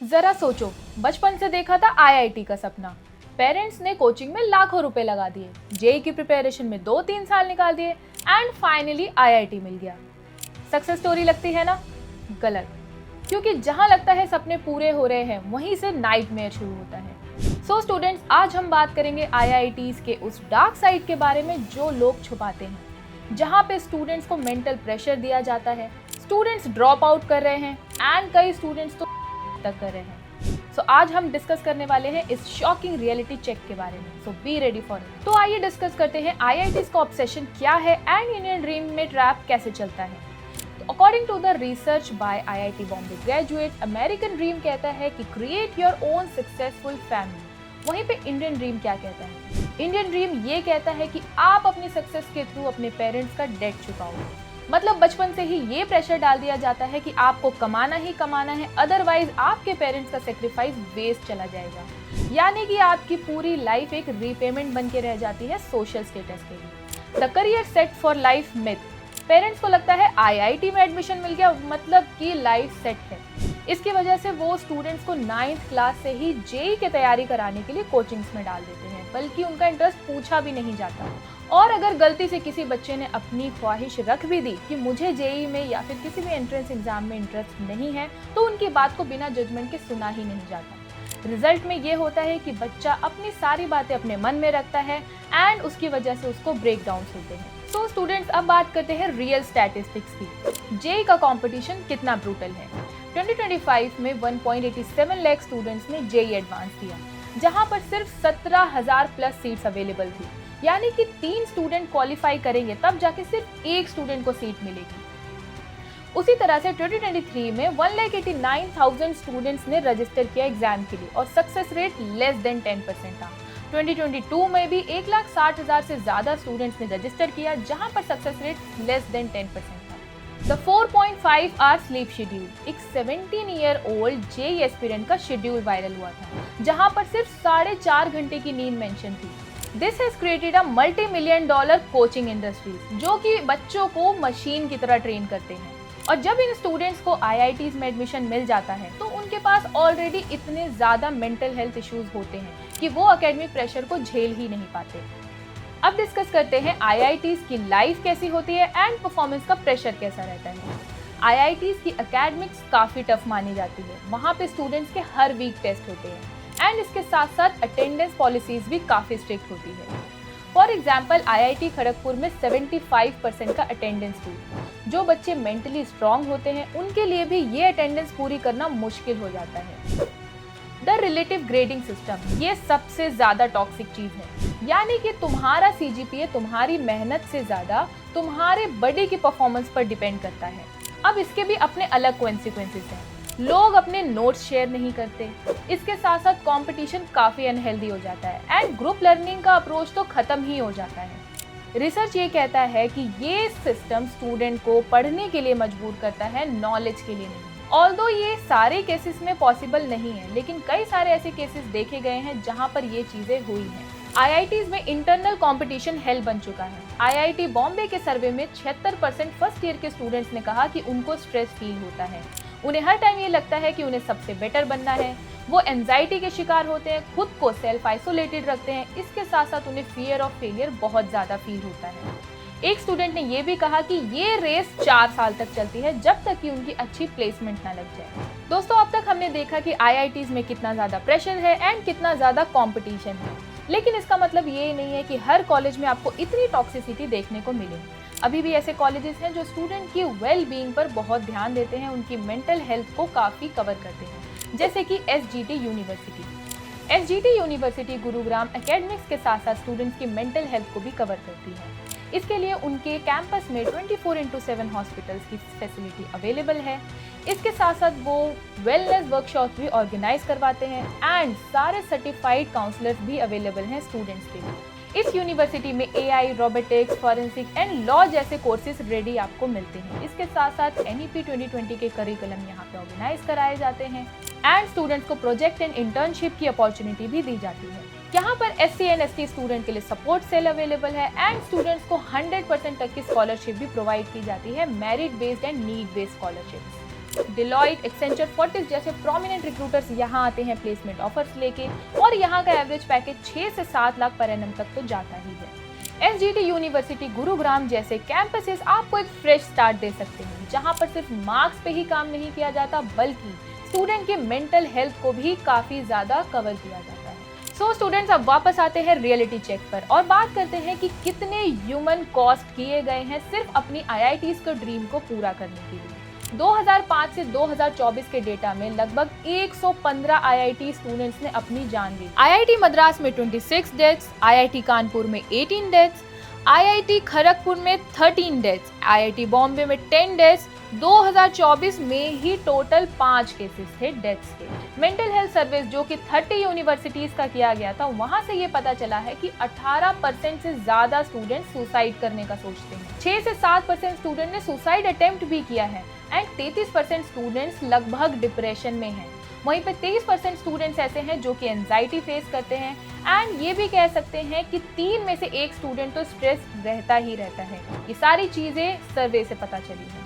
जरा सोचो, बचपन से देखा था आईआईटी का सपना, पेरेंट्स ने कोचिंग में लाखों रुपए लगा दिए, जेई की प्रिपरेशन में 2-3 साल निकाल दिए एंड फाइनली आईआईटी मिल गया। सक्सेस स्टोरी लगती है ना? गलत। क्योंकि जहां लगता है सपने पूरे हो रहे हैं, वहीं से नाइटमेयर शुरू होता है। सो स्टूडेंट्स, आज हम बात करेंगे आईआईटीज के उस डार्क साइड के बारे में जो लोग छुपाते हैं, जहां पे स्टूडेंट्स को मेंटल प्रेशर दिया जाता है, स्टूडेंट्स ड्रॉप आउट कर रहे हैं एंड कई स्टूडेंट्स तो तक कर रहे हैं। सो आज हम डिस्कस करने वाले हैं इस शॉकिंग रियलिटी चेक के बारे में। सो बी रेडी फॉर इट। तो आइए डिस्कस करते हैं आईआईटीज का ऑब्सेशन क्या है एंड इंडियन ड्रीम में ट्रैप कैसे चलता है। तो according to the research by IIT Bombay graduate, American dream कहता है कि create your own successful family. वहीं पे इंडियन ड्रीम क्या कहता है? इंडियन ड्रीम ये कहता है कि आप अपनी सक्सेस के थ्रू अपने पेरेंट्स का डेट चुकाओ। मतलब बचपन से ही ये प्रेशर डाल दिया जाता है कि आपको कमाना ही कमाना है, अदरवाइज आपके पेरेंट्स का सेक्रीफाइस वेस्ट चला जाएगा। यानी कि आपकी पूरी लाइफ एक रीपेमेंट बन के रह जाती है सोशल स्टेटस के लिए। The career set for life myth. Parents को लगता है आईआईटी में एडमिशन मिल गया मतलब कि लाइफ सेट है। इसकी वजह से वो स्टूडेंट्स को 9th क्लास से ही जेई की तैयारी कराने के लिए कोचिंग्स में डाल देते हैं, बल्कि उनका इंटरेस्ट पूछा भी नहीं जाता। और अगर गलती से किसी बच्चे ने अपनी ख्वाहिश रख भी दी कि मुझे जेई में या फिर किसी भी एंट्रेंस एग्जाम में इंटरेस्ट नहीं है, तो उनकी बात को बिना जजमेंट के सुना ही नहीं जाता। रिजल्ट में ये होता है कि बच्चा अपनी सारी बातें अपने मन में रखता है एंड उसकी वजह से उसको ब्रेकडाउन होते हैं। तो स्टूडेंट्स, अब बात करते हैं रियल स्टैटिस्टिक्स की। जेई का कंपटीशन कितना ब्रूटल है। 2025 में 1.87 लाख स्टूडेंट्स ने जेई एडवांस दिया, जहां पर सिर्फ 17,000 प्लस सीट्स अवेलेबल थी। यानी कि 3 स्टूडेंट क्वालिफाई करेंगे तब जाके सिर्फ 1 स्टूडेंट को सीट मिलेगी। उसी तरह से 2023 में 1,89,000 स्टूडेंट्स ने रजिस्टर किया एग्जाम के लिए और सक्सेस रेट लेस देन 10% था। 2022 में भी 1,60,000 से ज्यादा स्टूडेंट्स ने रजिस्टर किया, जहां पर सक्सेस रेट लेस देन 10% था। द 4.5 आवर स्लीप शेड्यूल, एक 17 ईयर ओल्ड जेई एस्पिरेंट का शेड्यूल वायरल हुआ था, जहां पर सिर्फ 4.5 घंटे की नींद मेंशन थी। This has created a multi-million-dollar coaching industry, जो कि बच्चों को मशीन की तरह ट्रेन करते हैं। और जब इन स्टूडेंट्स को आईआईटीज में एडमिशन मिल जाता है, तो उनके पास ऑलरेडी इतने ज़्यादा मेंटल हेल्थ इश्यूज होते हैं कि वो एकेडमिक प्रेशर को झेल ही नहीं पाते। अब डिस्कस करते हैं आईआईटीज की लाइफ कैसी होती है एंड परफॉर्मेंस का प्रेशर कैसा रहता है। आईआईटीज की एकेडमिक्स काफ़ी टफ मानी जाती है। वहाँ पे स्टूडेंट्स के हर वीक टेस्ट होते हैं एंड इसके साथ साथ अटेंडेंस पॉलिसीज भी काफ़ी स्ट्रिक्ट होती है। फॉर एग्जाम्पल, आईआईटी खड़गपुर में 75% का अटेंडेंस थी। जो बच्चे मेंटली स्ट्रांग होते हैं, उनके लिए भी ये अटेंडेंस पूरी करना मुश्किल हो जाता है। द रिलेटिव ग्रेडिंग सिस्टम, ये सबसे ज़्यादा टॉक्सिक चीज़ है। यानी कि तुम्हारा सीजीपीए तुम्हारी मेहनत से ज़्यादा तुम्हारे बॉडी की परफॉर्मेंस पर डिपेंड करता है। अब इसके भी अपने अलग कॉन्सिक्वेंसेस हैं। लोग अपने नोट्स शेयर नहीं करते। इसके साथ साथ कंपटीशन काफ़ी अनहेल्दी हो जाता है एंड ग्रुप लर्निंग का अप्रोच तो ख़त्म ही हो जाता है। रिसर्च ये कहता है कि ये सिस्टम स्टूडेंट को पढ़ने के लिए मजबूर करता है, नॉलेज के लिए नहीं। ऑल्दो ये सारे केसेस में पॉसिबल नहीं है, लेकिन कई सारे ऐसे केसेस देखे गए हैं जहाँ पर ये चीज़ें हुई हैं। आईआईटीज में इंटरनल कंपटीशन हेल बन चुका है। आईआईटी बॉम्बे के सर्वे में 76% फर्स्ट ईयर के स्टूडेंट्स ने कहा कि उनको स्ट्रेस फील होता है। उन्हें हर टाइम ये लगता है कि उन्हें सबसे बेटर बनना है। वो एंजाइटी के शिकार होते हैं, खुद को सेल्फ आइसोलेटेड रखते हैं। इसके साथ साथ उन्हें फियर ऑफ फेलियर बहुत ज़्यादा फील होता है। एक स्टूडेंट ने ये भी कहा कि ये रेस 4 साल तक चलती है, जब तक कि उनकी अच्छी प्लेसमेंट ना लग जाए। दोस्तों, अब तक हमने देखा कि आईआईटीज में कितना ज़्यादा प्रेशर है एंड कितना ज़्यादा कॉम्पिटिशन है, लेकिन इसका मतलब ये नहीं है कि हर कॉलेज में आपको इतनी टॉक्सिसिटी देखने को मिले। अभी भी ऐसे कॉलेजेस हैं जो स्टूडेंट की वेल बीइंग पर बहुत ध्यान देते हैं, उनकी मेंटल हेल्थ को काफ़ी कवर करते हैं, जैसे कि SGT university. SGT university Gurugram academics के साथ साथ स्टूडेंट्स की मेंटल हेल्थ को भी कवर करती है। इसके लिए उनके कैंपस में 24/7 हॉस्पिटल्स की फैसिलिटी अवेलेबल है। इसके साथ साथ वो वेलनेस वर्कशॉप भी ऑर्गेनाइज करवाते हैं एंड सारे सर्टिफाइड काउंसलर्स भी अवेलेबल हैं स्टूडेंट्स के लिए। इस यूनिवर्सिटी में AI, robotics, forensic and law जैसे कोर्सेज रेडी आपको मिलते हैं। इसके साथ साथ NEP 2020 के करिकुलम यहाँ पे ऑर्गेनाइज कराए जाते हैं एंड स्टूडेंट्स को प्रोजेक्ट एंड इंटर्नशिप की अपॉर्चुनिटी भी दी जाती है। यहाँ पर SC एंड ST स्टूडेंट के लिए सपोर्ट सेल अवेलेबल है एंड स्टूडेंट्स को 100% तक की स्कॉलरशिप भी प्रोवाइड की जाती है, merit based and need based scholarship. Deloitte, Accenture, Fortis जैसे प्रोमिनेंट रिक्रूटर्स यहाँ आते हैं प्लेसमेंट ऑफर्स लेके, और यहाँ का एवरेज पैकेज 6 से 7 लाख पर एनम तक तो जाता ही है। SGT यूनिवर्सिटी गुरुग्राम जैसे कैंपसेस आपको एक फ्रेश स्टार्ट दे सकते हैं, जहाँ पर सिर्फ मार्क्स पे ही काम नहीं किया जाता बल्कि स्टूडेंट के मेंटल हेल्थ को भी काफी ज्यादा कवर किया जाता है। सो स्टूडेंट्स, अब वापस आते हैं रियलिटी चेक पर और बात करते हैं कि कितने ह्यूमन कॉस्ट किए गए हैं सिर्फ अपनी IITs के ड्रीम को पूरा करने के लिए। 2005 से 2024 के डेटा में लगभग 115 IIT स्टूडेंट्स ने अपनी जान दी। IIT मद्रास में 26 डेथ्स, IIT कानपुर में 18 डेथ्स, IIT खड़गपुर में 13 डेथ्स, IIT बॉम्बे में 10 डेथ्स। 2024 में ही टोटल 5 केसेस थे डेथ्स के। मेंटल हेल्थ सर्विस जो कि 30 यूनिवर्सिटीज का किया गया था, वहां से ये पता चला है कि 18% से ज्यादा स्टूडेंट सुसाइड करने का सोचते हैं। 6 से 7% स्टूडेंट ने सुसाइड अटेम्प्ट भी किया है एंड 33% स्टूडेंट्स लगभग डिप्रेशन में हैं। वहीं पे 23% स्टूडेंट्स ऐसे हैं जो कि एंजाइटी फेस करते हैं एंड ये भी कह सकते हैं कि 3 में से 1 स्टूडेंट तो स्ट्रेस रहता ही रहता है। ये सारी चीजें सर्वे से पता चली हैं।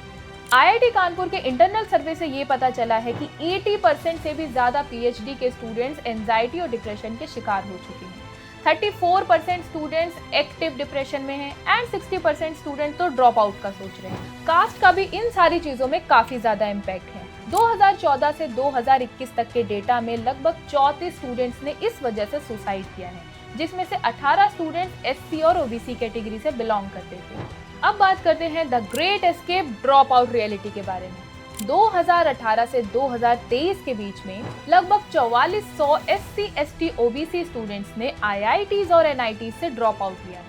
IIT कानपुर के इंटरनल सर्वे से ये पता चला है कि 80% से भी ज्यादा PhD के स्टूडेंट्स एंजाइटी और डिप्रेशन के शिकार हो चुके हैं। 34% स्टूडेंट्स एक्टिव डिप्रेशन में हैं एंड 60% स्टूडेंट तो ड्रॉप आउट का सोच रहे हैं। कास्ट का भी इन सारी चीजों में काफी ज्यादा इम्पैक्ट है। 2014 से 2021 तक के डेटा में लगभग 34 स्टूडेंट्स ने इस वजह से सुसाइड किया है, जिसमें से 18 स्टूडेंट्स SC और OBC कैटेगरी से बिलोंग करते थे। अब बात करते हैं the great escape drop out reality के बारे में। 2018 से 2023 के बीच में लगभग 4400 SC, ST, OBC स्टूडेंट्स ने IITs और NITs से ड्रॉप आउट किया है।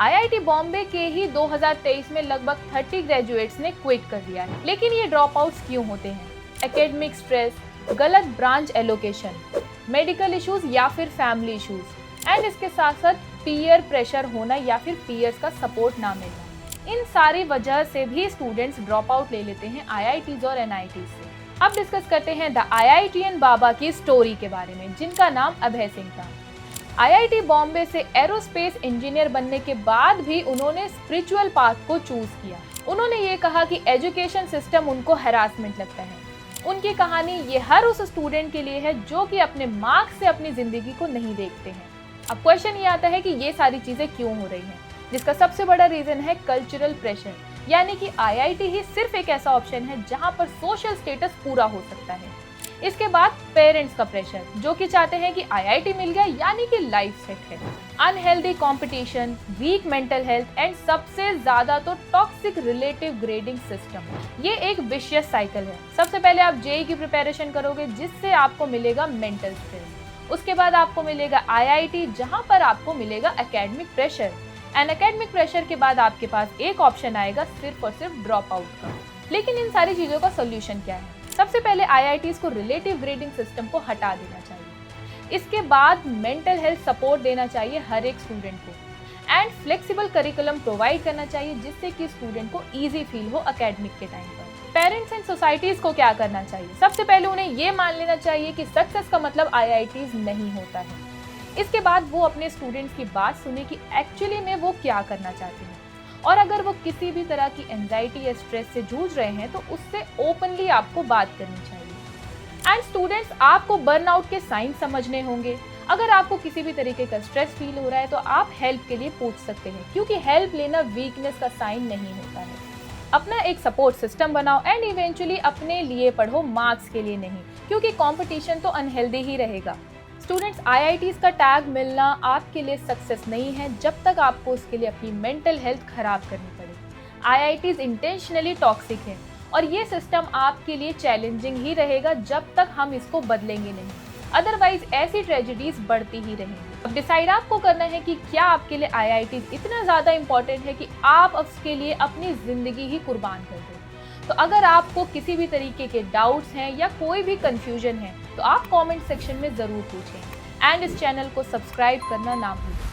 IIT बॉम्बे के ही 2023 में लगभग 30 ग्रेजुएट्स ने क्विट कर दिया है। लेकिन ये ड्रॉप आउट्स क्यों होते हैं? एकेडमिक स्ट्रेस, गलत ब्रांच एलोकेशन, मेडिकल इश्यूज या फिर फैमिली इश्यूज एंड इसके साथ साथ पीयर प्रेशर होना या फिर पीयर्स का सपोर्ट ना मिलना। इन सारी वजह से भी स्टूडेंट्स ड्रॉप आउट ले लेते हैं IITs और NITs से। अब डिस्कस करते हैं द IITian बाबा की स्टोरी के बारे में, जिनका नाम अभय सिंह था। IIT बॉम्बे से एरोस्पेस इंजीनियर बनने के बाद भी उन्होंने स्पिरिचुअल पाथ को चूज किया। उन्होंने ये कहा कि एजुकेशन सिस्टम उनको हैरासमेंट लगता है। उनकी कहानी ये हर उस स्टूडेंट के लिए है जो कि अपने मार्क्स से अपनी जिंदगी को नहीं देखते हैं। अब क्वेश्चन ये आता है कि ये सारी चीजें क्यों हो रही हैं, जिसका सबसे बड़ा रीजन है कल्चरल प्रेशर, यानी कि IIT ही सिर्फ एक ऐसा ऑप्शन है जहां पर सोशल स्टेटस पूरा हो सकता है। इसके बाद पेरेंट्स का प्रेशर, जो कि चाहते हैं कि IIT मिल गया यानी कि लाइफ सेट है। Unhealthy competition, weak mental health and सबसे ज्यादा तो टॉक्सिक रिलेटिव ग्रेडिंग सिस्टम। ये एक विशियस साइकिल है। सबसे पहले आप JEE की प्रिपरेशन करोगे जिससे आपको मिलेगा मेंटल स्ट्रेस। उसके बाद आपको मिलेगा IIT जहां पर आपको मिलेगा academic pressure and academic pressure के बाद आपके पास एक ऑप्शन आएगा सिर्फ और सिर्फ ड्रॉप आउट का। लेकिन इन सारी चीजों का सोल्यूशन क्या है? सबसे पहले IITs को रिलेटिव ग्रेडिंग सिस्टम को हटा देना चाहिए। इसके बाद मेंटल हेल्थ सपोर्ट देना चाहिए हर एक स्टूडेंट को एंड फ्लेक्सिबल करिकुलम प्रोवाइड करना चाहिए जिससे कि स्टूडेंट को इजी फील हो एकेडमिक के टाइम पर। पेरेंट्स एंड सोसाइटीज को क्या करना चाहिए? सबसे पहले उन्हें ये मान लेना चाहिए कि सक्सेस का मतलब IITs नहीं होता है। इसके बाद वो अपने स्टूडेंट्स की बात सुने कि एक्चुअली में वो क्या करना चाहते हैं, और अगर वो किसी भी तरह की एंजाइटी या स्ट्रेस से जूझ रहे हैं तो उससे ओपनली आपको बात करनी चाहिए। एंड स्टूडेंट्स, आपको बर्नआउट के साइन समझने होंगे। अगर आपको किसी भी तरीके का स्ट्रेस फील हो रहा है तो आप हेल्प के लिए पूछ सकते हैं, क्योंकि हेल्प लेना वीकनेस का साइन नहीं होता है। अपना एक सपोर्ट सिस्टम बनाओ एंड इवेंचुअली अपने लिए पढ़ो, मार्क्स के लिए नहीं, क्योंकि कंपटीशन तो अनहेल्दी ही रहेगा। स्टूडेंट्स, IITs का टैग मिलना आपके लिए सक्सेस नहीं है जब तक आपको उसके लिए अपनी मेंटल हेल्थ खराब करनी पड़े। IITs इंटेंशनली टॉक्सिक है और ये सिस्टम आपके लिए चैलेंजिंग ही रहेगा जब तक हम इसको बदलेंगे नहीं, अदरवाइज ऐसी ट्रेजेडीज बढ़ती ही रहेंगी। अब डिसाइड आपको करना है कि क्या आपके लिए IITs इतना ज़्यादा इम्पोर्टेंट है कि आप उसके लिए अपनी ज़िंदगी ही कुर्बान कर दें। तो अगर आपको किसी भी तरीके के डाउट्स हैं या कोई भी कंफ्यूजन है तो आप कमेंट सेक्शन में ज़रूर पूछें एंड इस चैनल को सब्सक्राइब करना ना भूलें।